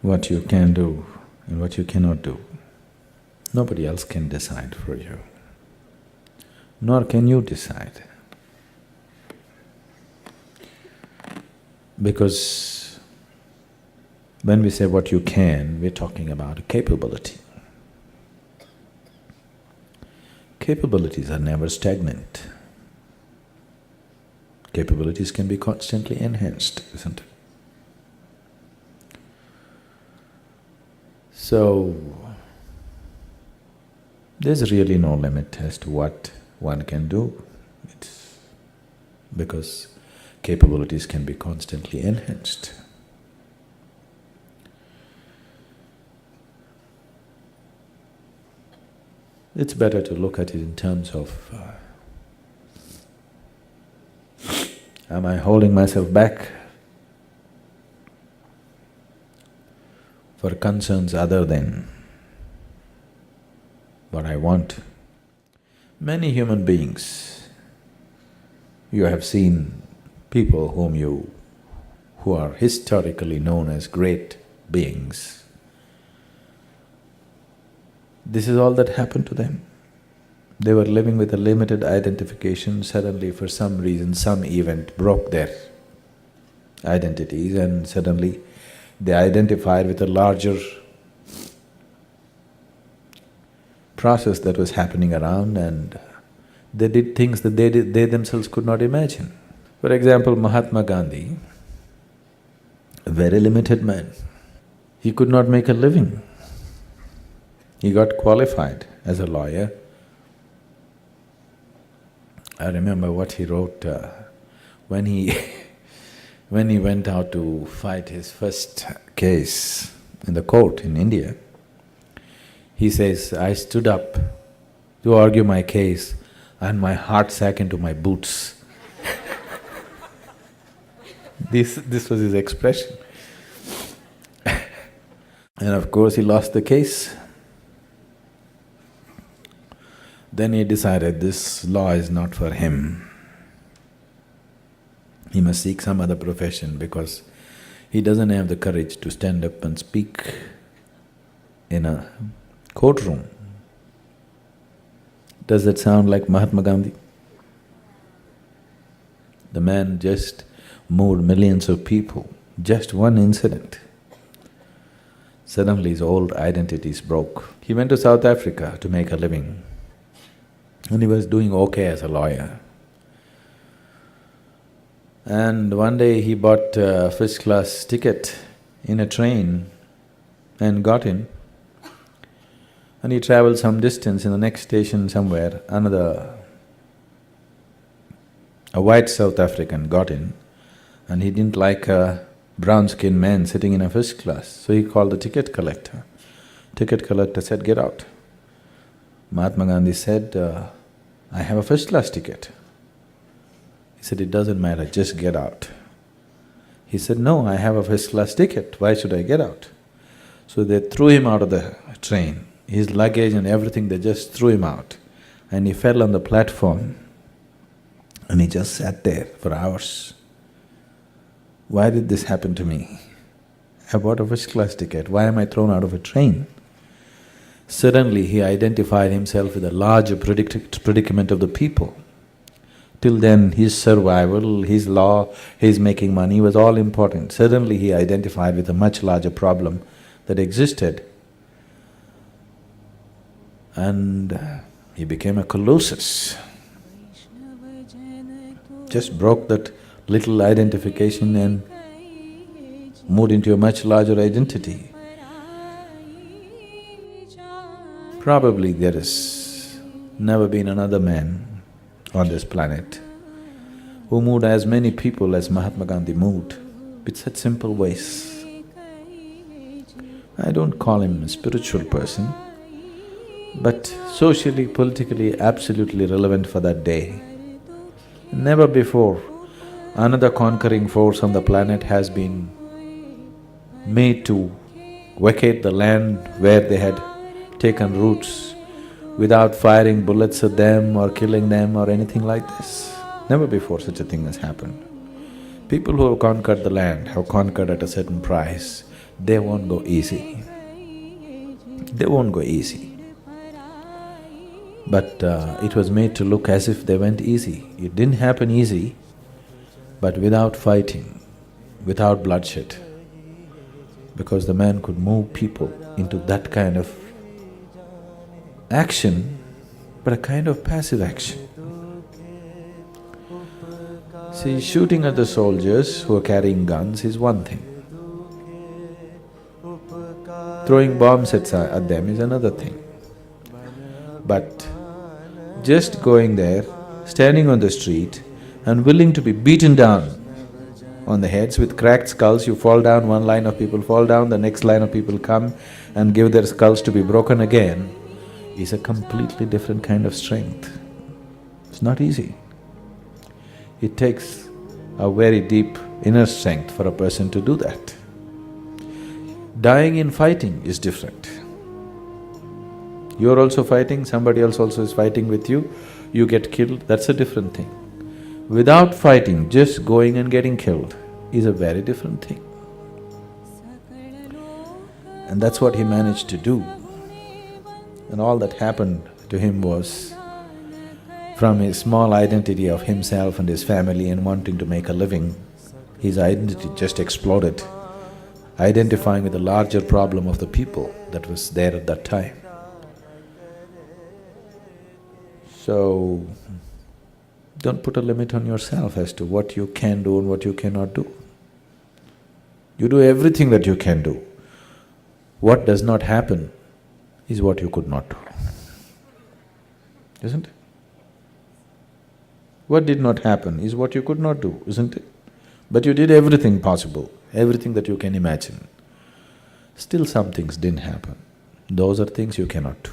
what you can do and what you cannot do. Nobody else can decide for you, nor can you decide. Because when we say what you can, we're talking about a capability. Capabilities are never stagnant. Capabilities can be constantly enhanced, isn't it? So, there's really no limit as to what one can do. It's because capabilities can be constantly enhanced. It's better to look at it in terms of am I holding myself back for concerns other than what I want? Many human beings, you have seen people who are historically known as great beings. This is all that happened to them. They were living with a limited identification, suddenly for some reason, some event broke their identities and suddenly they identified with a larger process that was happening around and they did things that they themselves could not imagine. For example, Mahatma Gandhi, a very limited man, he could not make a living. He got qualified as a lawyer. I remember what he wrote when he when he went out to fight his first case in the court in India. He says, I stood up to argue my case and my heart sank into my boots. This was his expression. And of course he lost the case. Then he decided this law is not for him. He must seek some other profession because he doesn't have the courage to stand up and speak in a courtroom. Does that sound like Mahatma Gandhi? The man just moved millions of people, just one incident. Suddenly his old identities broke. He went to South Africa to make a living. And he was doing okay as a lawyer. And one day he bought a first-class ticket in a train and got in. And he travelled some distance. In the next station somewhere, a white South African got in and he didn't like a brown-skinned man sitting in a first class, so he called the ticket collector. Ticket collector said, "Get out." Mahatma Gandhi said, I have a first-class ticket. He said, "It doesn't matter, just get out." He said, "No, I have a first-class ticket, why should I get out?" So they threw him out of the train. His luggage and everything, they just threw him out. And he fell on the platform and he just sat there for hours. Why did this happen to me? I bought a first-class ticket, why am I thrown out of a train? Suddenly he identified himself with a larger predicament of the people. Till then his survival, his law, his making money was all important. Suddenly he identified with a much larger problem that existed. And he became a colossus. Just broke that little identification and moved into a much larger identity. Probably there has never been another man on this planet who moved as many people as Mahatma Gandhi moved, with such simple ways. I don't call him a spiritual person, but socially, politically, absolutely relevant for that day. Never before another conquering force on the planet has been made to vacate the land where they had taken roots without firing bullets at them or killing them or anything like this. Never before such a thing has happened. People who have conquered the land have conquered at a certain price. they won't go easy. They won't go easy. But it was made to look as if they went easy. It didn't happen easy, but without fighting, without bloodshed, because the man could move people into that kind of action, but a kind of passive action. See, shooting at the soldiers who are carrying guns is one thing. Throwing bombs at them is another thing. But just going there, standing on the street and willing to be beaten down on the heads with cracked skulls, you fall down, one line of people fall down, the next line of people come and give their skulls to be broken again, is a completely different kind of strength. It's not easy. It takes a very deep inner strength for a person to do that. Dying in fighting is different. You're also fighting, somebody else also is fighting with you, you get killed, that's a different thing. Without fighting, just going and getting killed is a very different thing. And that's what he managed to do. And all that happened to him was, from his small identity of himself and his family and wanting to make a living, his identity just exploded, identifying with the larger problem of the people that was there at that time. So, don't put a limit on yourself as to what you can do and what you cannot do. You do everything that you can do. What does not happen is what you could not do, isn't it? What did not happen is what you could not do, isn't it? But you did everything possible, everything that you can imagine. Still some things didn't happen. Those are things you cannot do.